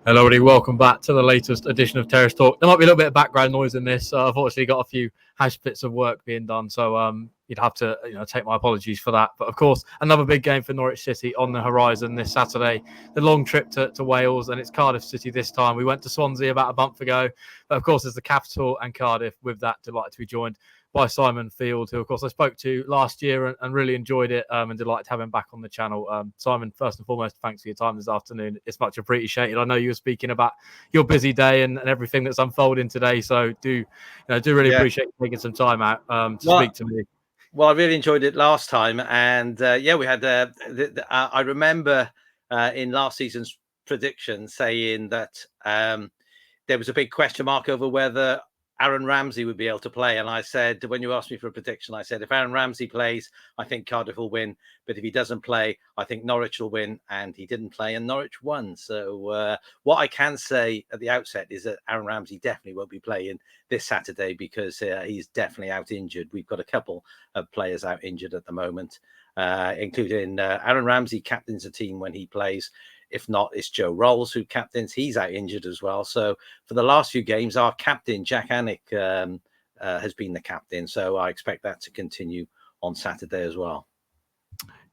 Hello, everybody. Welcome back to the latest edition of Terrace Talk. There might be a little bit of background noise in this. I've obviously got a few house bits of work being done, so you'd have to take my apologies for that. But of course, another big game for Norwich City on the horizon this Saturday. The long trip to Wales, and it's Cardiff City this time. We went to Swansea about a month ago, but of course, it's the capital and Cardiff. With that, delighted to be joined by Simon Field, who, of course, I spoke to last year and really enjoyed it, and delighted to have him back on the channel. Simon, first and foremost, thanks for your time this afternoon. It's much appreciated. I know you were speaking about your busy day and everything that's unfolding today, so do really appreciate you taking some time out to speak to me. Well, I really enjoyed it last time, and we had. I remember in last season's prediction saying that there was a big question mark over whether Aaron Ramsey would be able to play. And I said, when you asked me for a prediction, I said, if Aaron Ramsey plays, I think Cardiff will win. But if he doesn't play, I think Norwich will win. And he didn't play and Norwich won. So what I can say at the outset is that Aaron Ramsey definitely won't be playing this Saturday because he's definitely out injured. We've got a couple of players out injured at the moment, including Aaron Ramsey captains a team when he plays. If not, it's Joe Rolls who captains. He's out injured as well. So for the last few games, our captain, Jack Anick, has been the captain. So I expect that to continue on Saturday as well.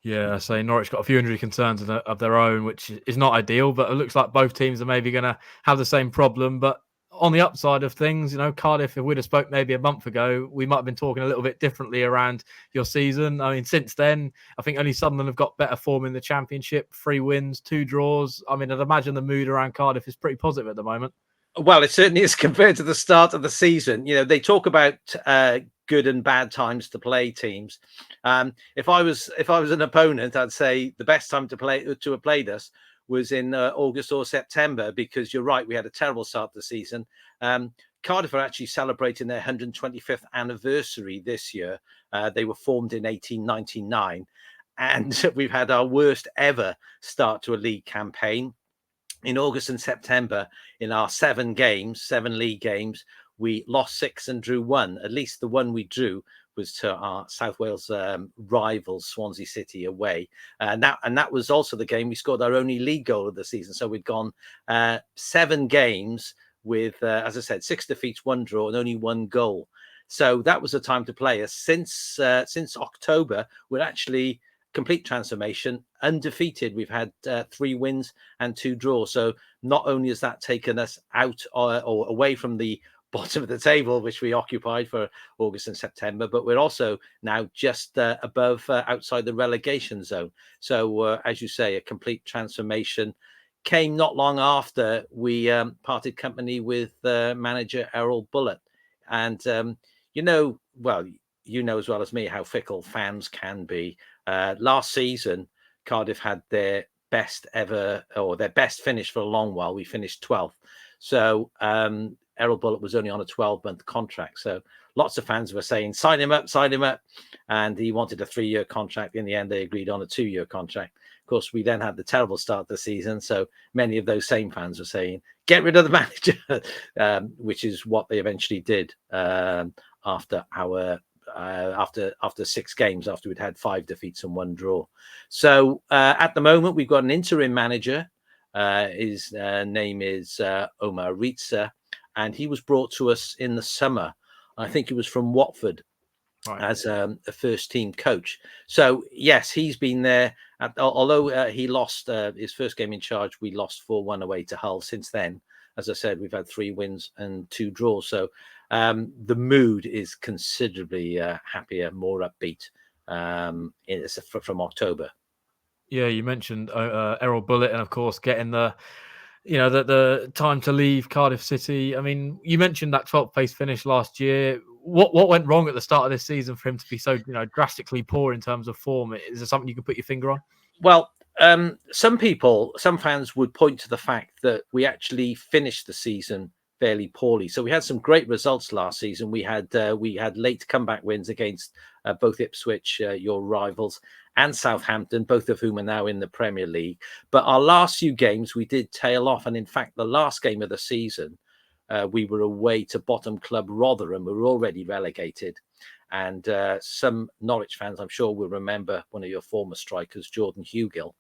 Yeah, so Norwich got a few injury concerns of their own, which is not ideal, but it looks like both teams are maybe going to have the same problem. But on the upside of things, Cardiff, if we'd have spoke maybe a month ago, we might have been talking a little bit differently around your season. I mean, since then, I think only Sunderland have got better form in the Championship, 3 wins, 2 draws. I mean, I'd imagine the mood around Cardiff is pretty positive at the moment. Well, it certainly is compared to the start of the season. They talk about good and bad times to play teams. If I was an opponent, I'd say the best time to have played us was in August or September, because you're right, we had a terrible start to the season. Cardiff are actually celebrating their 125th anniversary this year. They were formed in 1899, and we've had our worst ever start to a league campaign. In August and September, in our 7 league games, we lost 6 and drew 1. At least the one we drew was to our South Wales rivals, Swansea City, away. And that was also the game we scored our only league goal of the season. So we'd gone 7 games with, as I said, 6 defeats, 1 draw, and only 1 goal. So that was the time to play us. Since October, we're actually complete transformation, undefeated. We've had 3 wins and 2 draws. So not only has that taken us out or away from the bottom of the table, which we occupied for August and September, but we're also now just above, outside the relegation zone. So as you say, a complete transformation came not long after we parted company with manager Errol Bullitt. And you know as well as me how fickle fans can be. Last season, Cardiff had their best ever, or their best finish for a long while. We finished 12th. So Errol Bullitt was only on a 12-month contract. So lots of fans were saying, sign him up. And he wanted a 3-year contract. In the end, they agreed on a 2-year contract. Of course, we then had the terrible start to the season. So many of those same fans were saying, get rid of the manager, which is what they eventually did after 6 games, after we'd had 5 defeats and 1 draw. So at the moment, we've got an interim manager. His name is Omar Ritza, and he was brought to us in the summer. I think he was from Watford, right, as a first team coach. So yes, he's been there. Although he lost his first game in charge, we lost 4-1 away to Hull. Since then, as I said, we've had 3 wins and 2 draws. So the mood is considerably happier, more upbeat from October. Yeah, you mentioned Errol Bullitt, and of course getting the time to leave Cardiff City. I mean, you mentioned that 12th place finish last year. What went wrong at the start of this season for him to be so drastically poor in terms of form? Is there something you can put your finger on? Well, some fans would point to the fact that we actually finished the season fairly poorly. So we had some great results last season. We had late comeback wins against both Ipswich, your rivals, and Southampton, both of whom are now in the Premier League. But our last few games, we did tail off. And in fact, the last game of the season, we were away to bottom club Rotherham, who were already relegated. And some Norwich fans, I'm sure, will remember one of your former strikers, Jordan Hugill.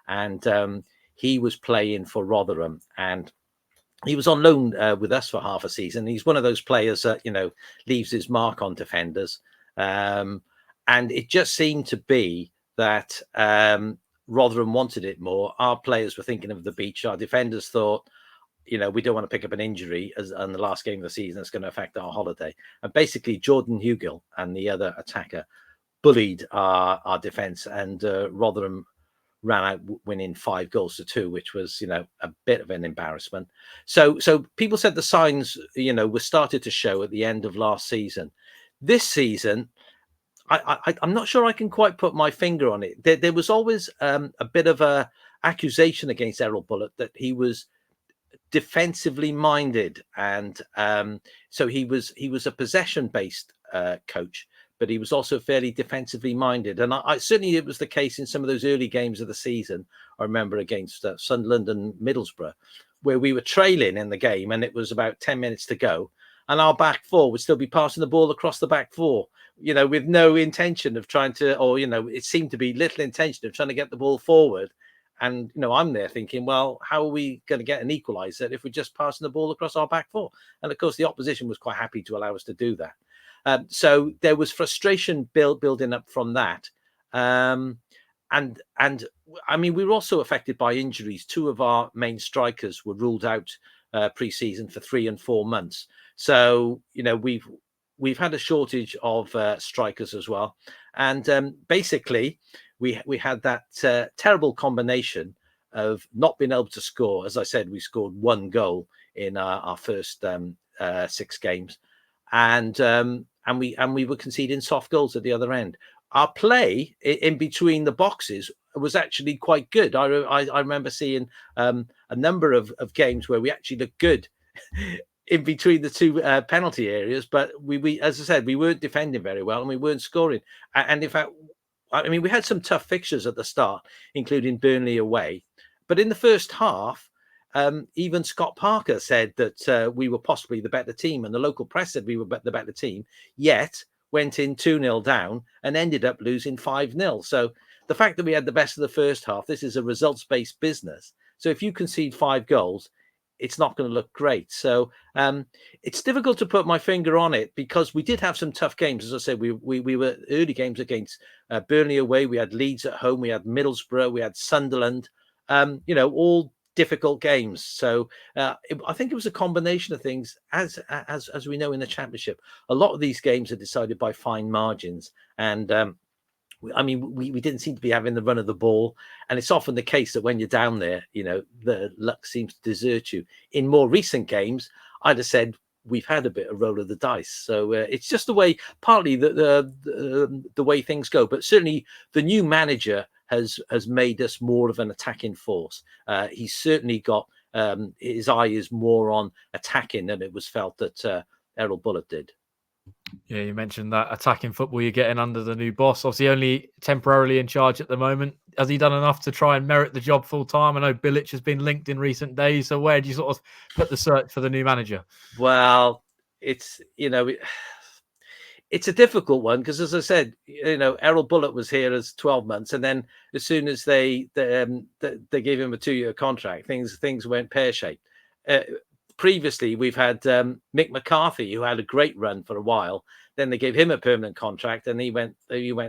And he was playing for Rotherham. And he was on loan with us for half a season. He's one of those players that, leaves his mark on defenders. And it just seemed to be that Rotherham wanted it more. Our players were thinking of the beach. Our defenders thought, we don't want to pick up an injury on the last game of the season that's going to affect our holiday. And basically, Jordan Hugill and the other attacker bullied our defence, and Rotherham ran out winning 5-2, which was, a bit of an embarrassment. So people said the signs, were started to show at the end of last season. This season, I'm not sure I can quite put my finger on it. There was always a bit of a accusation against Errol Bullitt that he was defensively minded, and so he was a possession-based coach, but he was also fairly defensively minded. And I certainly, it was the case in some of those early games of the season. I remember against Sunderland and Middlesbrough, where we were trailing in the game and it was about 10 minutes to go, and our back four would still be passing the ball across the back four, with no intention of trying to, or, it seemed to be little intention of trying to get the ball forward. And, I'm there thinking, well, how are we going to get an equaliser if we're just passing the ball across our back four? And of course, the opposition was quite happy to allow us to do that. So there was frustration building up from that. And I mean, we were also affected by injuries. Two of our main strikers were ruled out pre-season for 3 and 4 months. So, we've had a shortage of strikers as well. And basically, we had that terrible combination of not being able to score. As I said, we scored 1 goal in our first 6 games, and we were conceding soft goals at the other end. Our play in between the boxes was actually quite good. I remember seeing a number of games where we actually looked good in between the 2 penalty areas, but we, as I said, we weren't defending very well and we weren't scoring. And in fact, I mean, we had some tough fixtures at the start, including Burnley away. But in the first half, even Scott Parker said that we were possibly the better team, and the local press said we were the better team, yet went in 2-0 down and ended up losing 5-0. So the fact that we had the best of the first half, this is a results-based business. So if you concede 5 goals, it's not going to look great. So it's difficult to put my finger on it, because we did have some tough games. As I said, we were early games against Burnley away. We had Leeds at home. We had Middlesbrough. We had Sunderland. All difficult games. So I think it was a combination of things. As we know in the Championship, a lot of these games are decided by fine margins. And I mean, we didn't seem to be having the run of the ball. And it's often the case that when you're down there, the luck seems to desert you. In more recent games, I'd have said we've had a bit of roll of the dice. So it's just the way, partly the way things go. But certainly the new manager has made us more of an attacking force. He's certainly got his eye is more on attacking than it was felt that Errol Bullitt did. Yeah, you mentioned that attacking football you're getting under the new boss. Obviously, only temporarily in charge at the moment. Has he done enough to try and merit the job full time? I know Bilic has been linked in recent days. So where do you sort of put the search for the new manager? Well, it's it's a difficult one, because, as I said, Errol Bullitt was here as 12 months, and then as soon as they gave him a 2-year contract, things went pear-shaped. Previously, we've had Mick McCarthy, who had a great run for a while. Then they gave him a permanent contract, and he went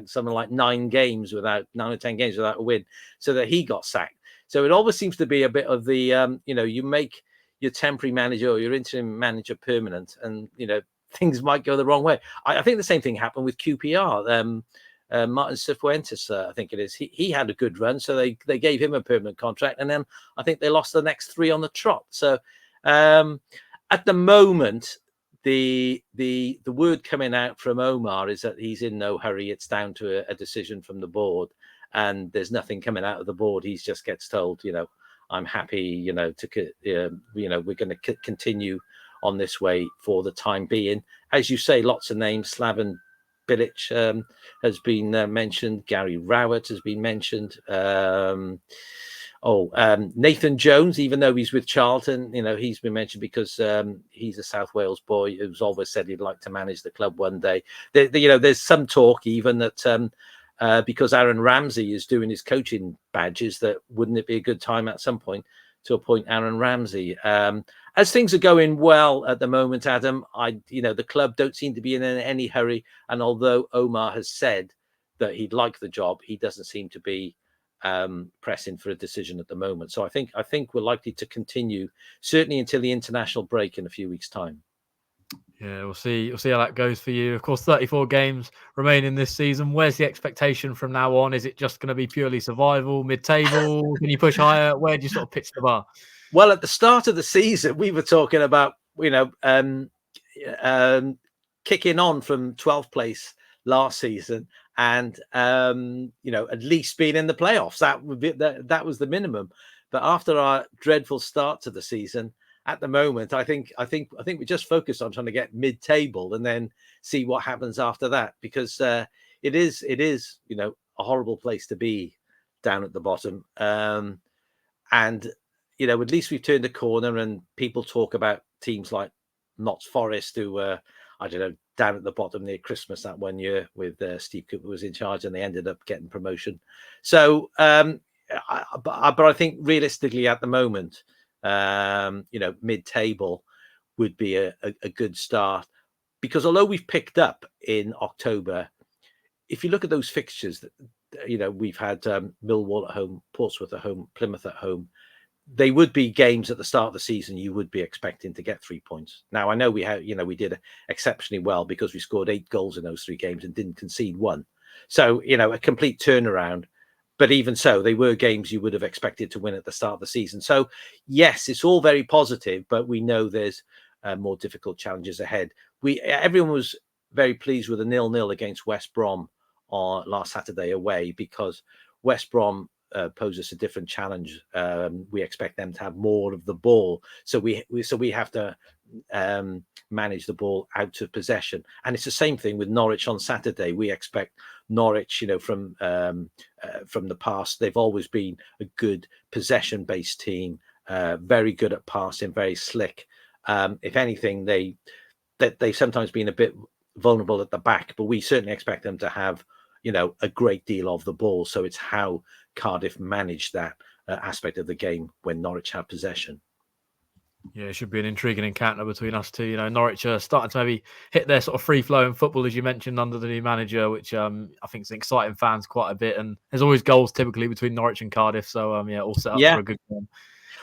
something like 9 or 10 games without a win, so that he got sacked. So it always seems to be a bit of the you make your temporary manager or your interim manager permanent, and things might go the wrong way. I think the same thing happened with QPR. Martin Cifuentes, I think it is. He had a good run, so they gave him a permanent contract, and then I think they lost the next 3 on the trot. So at the moment, the word coming out from Omar is that he's in no hurry. It's down to a decision from the board, and there's nothing coming out of the board. He just gets told, I'm happy, we're going to continue on this way for the time being. As you say, lots of names. Slaven Bilic has been mentioned. Gary Rowett has been mentioned. Nathan Jones, even though he's with Charlton, he's been mentioned because he's a South Wales boy who's always said he'd like to manage the club one day. There's some talk even that because Aaron Ramsey is doing his coaching badges, that wouldn't it be a good time at some point to appoint Aaron Ramsey. As things are going well at the moment, Adam, the club don't seem to be in any hurry. And although Omar has said that he'd like the job, he doesn't seem to be pressing for a decision at the moment. So I think we're likely to continue, certainly until the international break in a few weeks' time. Yeah, we'll see. We'll see how that goes for you. Of course, 34 games remaining this season. Where's the expectation from now on? Is it just going to be purely survival, mid-table? Can you push higher? Where do you sort of pitch the bar? Well, at the start of the season, we were talking about, kicking on from 12th place last season and, at least being in the playoffs. That was the minimum. But after our dreadful start to the season, at the moment, I think we just focus on trying to get mid-table and then see what happens after that, because it is a horrible place to be down at the bottom. And at least we've turned a corner, and people talk about teams like Notts Forest, who were, down at the bottom near Christmas that one year with Steve Cooper was in charge, and they ended up getting promotion. So, but I think realistically at the moment, mid-table would be a good start, because although we've picked up in October, if you look at those fixtures, we've had Millwall at home, Portsmouth at home, Plymouth at home. They would be games at the start of the season you would be expecting to get 3 points. Now, I know we did exceptionally well because we scored 8 goals in those 3 games and didn't concede 1. So, a complete turnaround. But even so, they were games you would have expected to win at the start of the season. So, yes, it's all very positive, but we know there's more difficult challenges ahead. Everyone was very pleased with a 0-0 against West Brom on last Saturday away, because West Brom poses a different challenge. We expect them to have more of the ball, so we have to manage the ball out of possession. And it's the same thing with Norwich on Saturday. We expect Norwich, from the past, they've always been a good possession-based team, very good at passing, very slick. If anything, they've sometimes been a bit vulnerable at the back, but we certainly expect them to have a great deal of the ball. So it's how Cardiff manage that aspect of the game when Norwich have possession. Yeah, it should be an intriguing encounter between us two. Norwich are starting to maybe hit their sort of free-flowing football, as you mentioned, under the new manager, which I think is exciting fans quite a bit. And there's always goals typically between Norwich and Cardiff. So, all set up for a good game.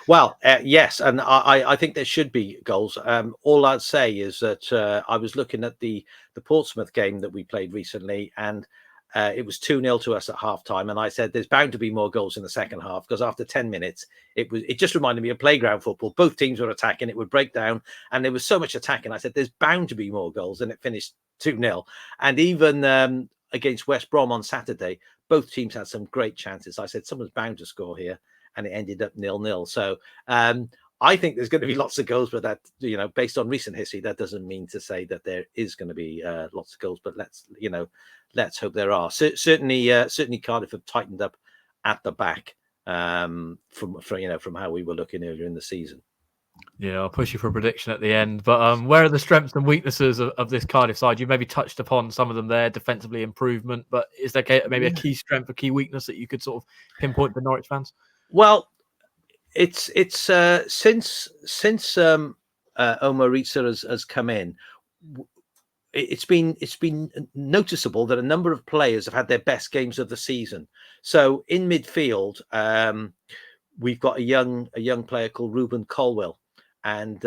Well, yes, and I think there should be goals. All I'd say is that I was looking at the Portsmouth game that we played recently, and it was 2-0 to us at halftime, and I said there's bound to be more goals in the second half, because after 10 minutes it just reminded me of playground football. Both teams were attacking, it would break down, and there was so much attacking. I said there's bound to be more goals, and it finished 2-0. And even against West Brom on Saturday, both teams had some great chances. I said someone's bound to score here, and it ended up 0-0. So I think there's going to be lots of goals, but that, based on recent history, that doesn't mean to say that there is going to be lots of goals. But let's hope there are. Certainly Cardiff have tightened up at the back from how we were looking earlier in the season. Yeah, I'll push you for a prediction at the end. But where are the strengths and weaknesses of this Cardiff side? You maybe touched upon some of them there, defensively improvement. But is there maybe a key strength, a key weakness that you could sort of pinpoint for Norwich fans? Well, it's since Omar Ritza has come in, it's been noticeable that a number of players have had their best games of the season. So in midfield, we've got a young player called Ruben Colwill, and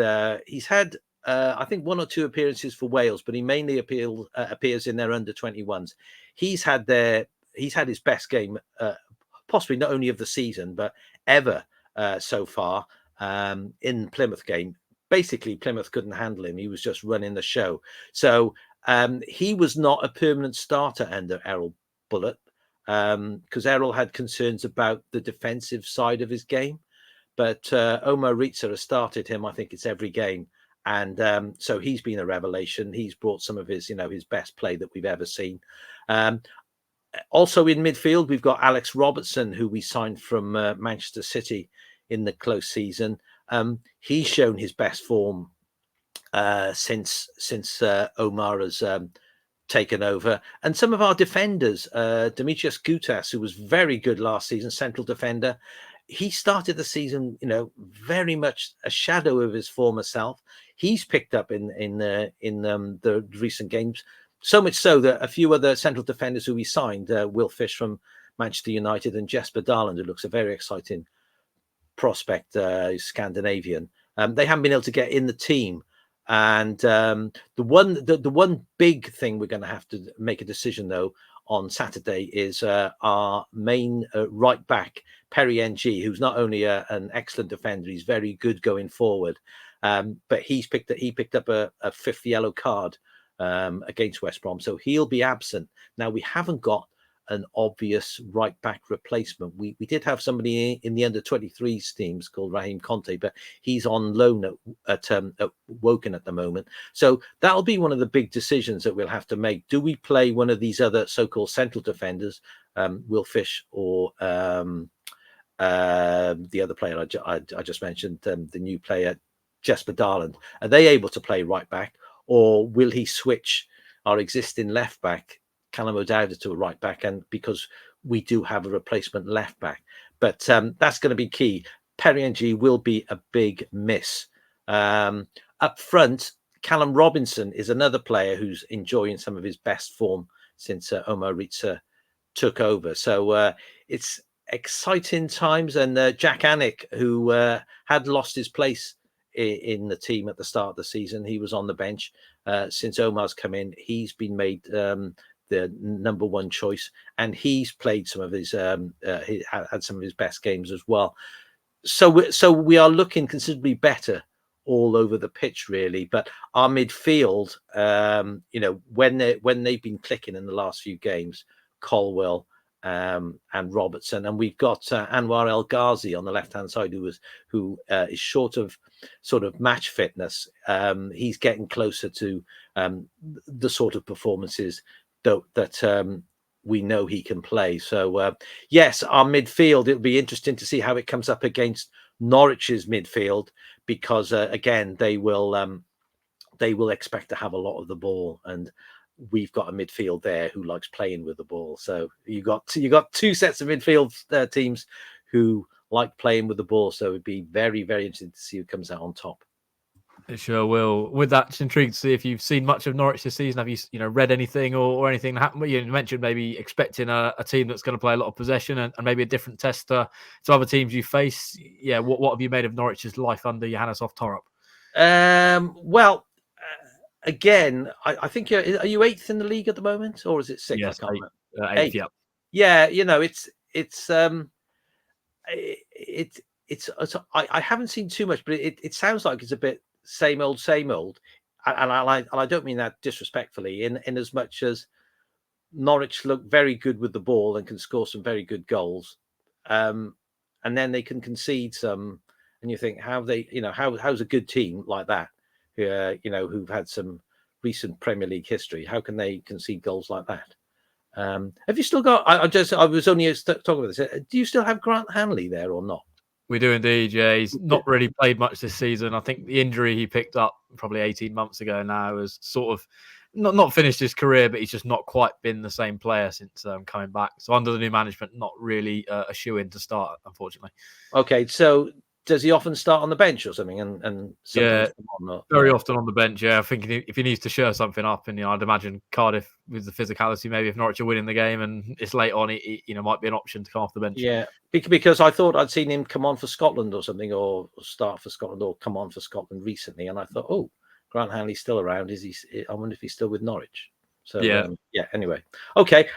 he's had I think 1 or 2 appearances for Wales, but he mainly appears in their under-21s. He's had his best game, possibly not only of the season but ever so far, in Plymouth game. Basically, Plymouth couldn't handle him. He was just running the show. So he was not a permanent starter under Errol Bullitt, because Errol had concerns about the defensive side of his game. But Omar Ritza has started him, I think it's every game. And so he's been a revelation. He's brought some of his best play that we've ever seen. Also in midfield, we've got Alex Robertson, who we signed from Manchester City in the close season. He's shown his best form since Omar has taken over. And some of our defenders, Demetrius Gutas, who was very good last season, central defender, he started the season, very much a shadow of his former self. He's picked up in the recent games, so much so that a few other central defenders who he signed, Will Fish from Manchester United and Jesper Darland, who looks a very exciting prospect, Scandinavian. They haven't been able to get in the team. And the one big thing we're going to have to make a decision, though, on Saturday is our main right back, Perry NG, who's not only an excellent defender, he's very good going forward. But he picked up a fifth yellow card against West Brom, so he'll be absent. Now, we haven't got an obvious right back replacement. We did have somebody in the under 23s teams called Raheem Conte, but he's on loan at Woking at the moment. So that'll be one of the big decisions that we'll have to make. Do we play one of these other so-called central defenders, Will Fish, or the other player I just mentioned, the new player, Jesper Darland? Are they able to play right back, or will he switch our existing left back, Callum O'Dowda, to a right back, and because we do have a replacement left back? But that's going to be key. Perry NG will be a big miss. Up front, Callum Robinson is another player who's enjoying some of his best form since Omar Ritza took over. So it's exciting times. And Jack Annick, who had lost his place in the team at the start of the season, he was on the bench. Since Omar's come in, he's been made the number one choice, and he's played some of his he had some of his best games as well. So we are looking considerably better all over the pitch, really. But our midfield, when they've been clicking in the last few games, Colwell and Robertson, and we've got Anwar El Ghazi on the left hand side, who is short of sort of match fitness. He's getting closer to the sort of performances that we know he can play. So yes, our midfield, it'll be interesting to see how it comes up against Norwich's midfield, because again, they will expect to have a lot of the ball, and we've got a midfield there who likes playing with the ball. So you got two sets of midfield teams who like playing with the ball. So it'd be very, very interesting to see who comes out on top. It sure will. With that, just intrigued to see if you've seen much of Norwich this season. Have you read anything or anything that happened? You mentioned maybe expecting a team that's going to play a lot of possession and maybe a different test to other teams you face. Yeah, what have you made of Norwich's life under Johannes Torup? Well, again, I think are you 8th in the league at the moment, or is it 6th? Yes, I can't remember. 8th, yeah. I haven't seen too much, but it sounds like it's a bit same old, and I don't mean that disrespectfully, in as much as Norwich look very good with the ball and can score some very good goals, and then they can concede some, and you think, how's a good team like that, who've had some recent Premier League history, how can they concede goals like that? Have you still got? I was only talking about this. Do you still have Grant Hanley there or not? We do indeed, yeah. He's not really played much this season. I think the injury he picked up probably 18 months ago now has sort of not finished his career, but he's just not quite been the same player since coming back. So under the new management, not really a shoe-in to start, unfortunately. Okay, so does he often start on the bench or something? And sometimes very often on the bench. Yeah, I think if he needs to share something up, and I'd imagine Cardiff with the physicality, maybe if Norwich are winning the game and it's late on, he might be an option to come off the bench. Yeah, because I thought I'd seen him come on for Scotland or something, or start for Scotland, or come on for Scotland recently, and I thought, oh, Grant Hanley's still around. Is he? I wonder if he's still with Norwich. So yeah. Anyway, okay.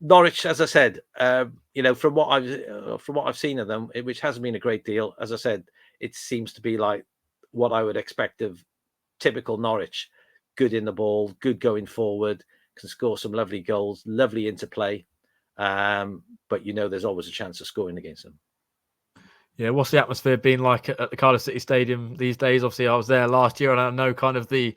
Norwich, as I said, from what I've seen of them, which hasn't been a great deal, as I said, it seems to be like what I would expect of typical Norwich: good in the ball, good going forward, can score some lovely goals, lovely interplay. But there's always a chance of scoring against them. Yeah, what's the atmosphere been like at the Cardiff City Stadium these days? Obviously, I was there last year, and I know kind of the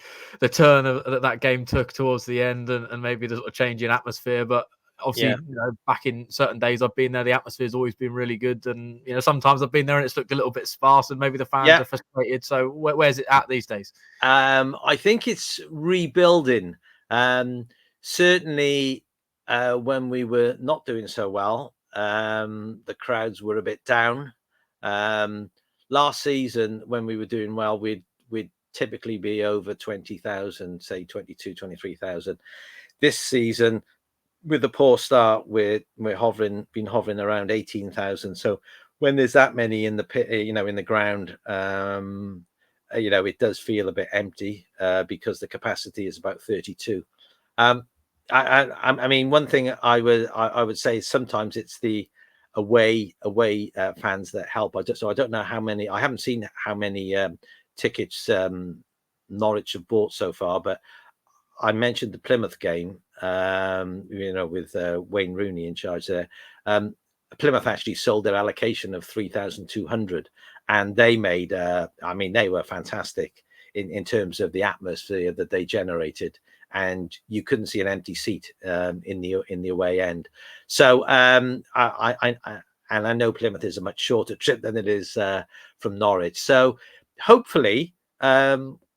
turn that game took towards the end, and maybe the sort of change in atmosphere. But obviously, back in certain days I've been there, the atmosphere's always been really good, and sometimes I've been there and it's looked a little bit sparse, and maybe the fans are frustrated. So where's it at these days? I think it's rebuilding. Certainly, when we were not doing so well, the crowds were a bit down. Last season, when we were doing well, we'd typically be over 20,000, say 22, 23,000. This season, with the poor start, we're been hovering around 18,000. So when there's that many in the pit, in the ground, it does feel a bit empty because the capacity is about 32. I mean, one thing I would say is sometimes it's the away fans that help. So I don't know how many. I haven't seen how many tickets Norwich have bought so far, but I mentioned the Plymouth game, with Wayne Rooney in charge there. Plymouth actually sold their allocation of 3,200, and they made. They were fantastic in terms of the atmosphere that they generated, and you couldn't see an empty seat in the away end. So I know Plymouth is a much shorter trip than it is from Norwich. So hopefully,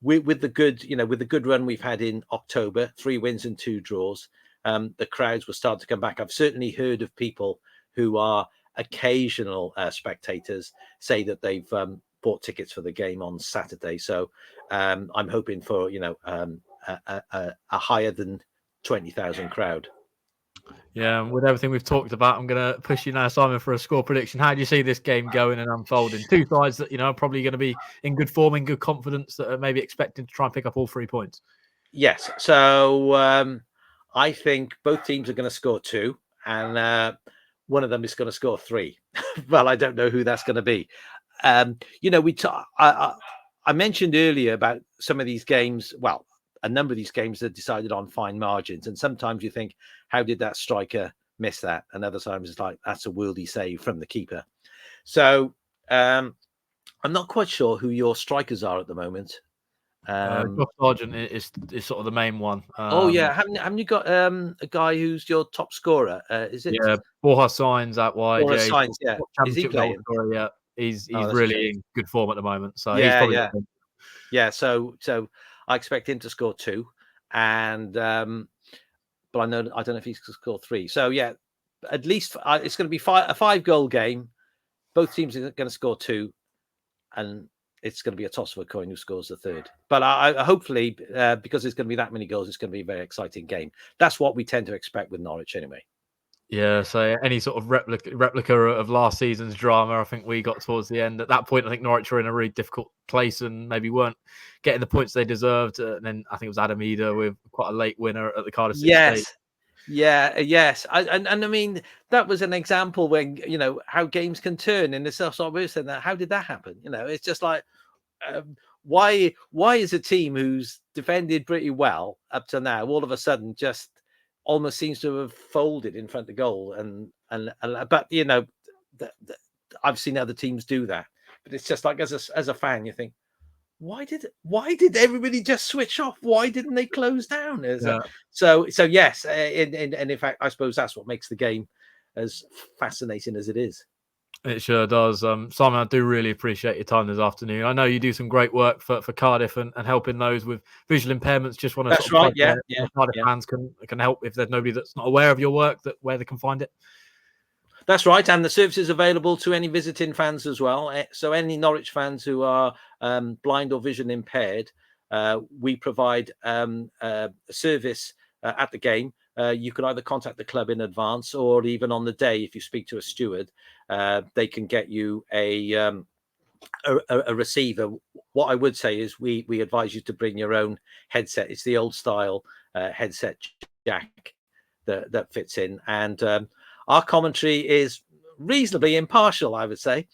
with the good run we've had in October, 3 wins and 2 draws, the crowds will start to come back. I've certainly heard of people who are occasional spectators say that they've bought tickets for the game on Saturday. So I'm hoping for a higher than 20,000 crowd. Yeah, with everything we've talked about, I'm going to push you now, Simon, for a score prediction. How do you see this game going and unfolding? Two sides that are probably going to be in good form, in good confidence, that are maybe expecting to try and pick up all 3 points. Yes, so I think both teams are going to score 2, and one of them is going to score 3. Well, I don't know who that's going to be. I mentioned earlier about some of these games. Well, a number of these games are decided on fine margins, and sometimes you think, how did that striker miss that? And other times it's like, that's a worldy save from the keeper. So I'm not quite sure who your strikers are at the moment. Josh Sargent is sort of the main one. Haven't you got a guy who's your top scorer? Is it? Yeah, Borja Signs out wide. Borja Signs, yeah. Is he playing? Yeah, he's really in good form at the moment. So yeah, he's probably yeah. So I expect him to score 2, and but I don't know if he's going to score 3. So yeah, at least it's going to be a 5-goal game. Both teams are going to score 2, and it's going to be a toss of a coin who scores the 3rd. But I hopefully, because there's going to be that many goals, it's going to be a very exciting game. That's what we tend to expect with Norwich anyway. Yeah, so any sort of replica of last season's drama, I think we got towards the end. At that point, I think Norwich were in a really difficult place and maybe weren't getting the points they deserved. And then I think it was Adam Eder with quite a late winner at the Cardiff City. Yes. Yes. And I mean, that was an example when, how games can turn in the self-obvious, and how did that happen? It's just like, why is a team who's defended pretty well up to now all of a sudden just almost seems to have folded in front of goal, but I've seen other teams do that, but it's just like as a fan you think, why did everybody just switch off? Why didn't they close down? So yes, and in fact I suppose that's what makes the game as fascinating as it is. It sure does. Simon, I do really appreciate your time this afternoon. I know you do some great work for Cardiff and helping those with visual impairments. Just want to That's right. Yeah. Cardiff fans can help if there's nobody that's not aware of your work, where they can find it. That's right, and the service is available to any visiting fans as well. So any Norwich fans who are blind or vision impaired, we provide a service at the game. You can either contact the club in advance, or even on the day, if you speak to a steward, they can get you a receiver. What I would say is we advise you to bring your own headset. It's the old style headset jack that fits in, and our commentary is reasonably impartial, I would say,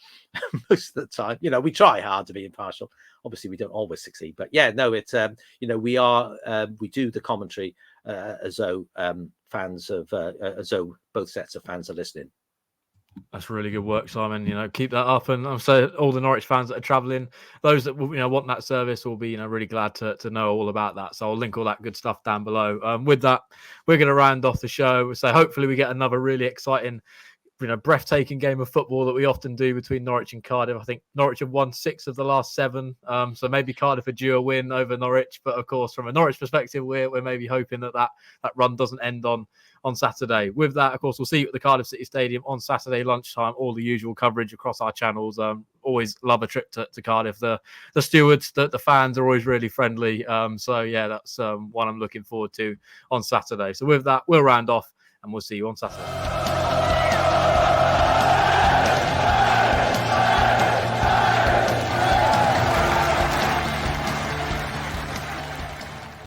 most of the time. We try hard to be impartial. Obviously, we don't always succeed, but yeah, no, it's we do the commentary as though as though both sets of fans are listening. That's really good work, Simon. Keep that up, and I'm so all the Norwich fans that are travelling, those that want that service, will be really glad to know all about that. So I'll link all that good stuff down below. With that, we're going to round off the show. So hopefully we get another really exciting, breathtaking game of football that we often do between Norwich and Cardiff. I think Norwich have won 6 of the last 7, so maybe Cardiff are due a win over Norwich. But of course, from a Norwich perspective, we're maybe hoping that run doesn't end on on Saturday. With that, of course, we'll see you at the Cardiff City Stadium on Saturday lunchtime. All the usual coverage across our channels. Always love a trip to Cardiff. The stewards, the fans are always really friendly. So yeah, that's one I'm looking forward to on Saturday. So with that, we'll round off and we'll see you on Saturday.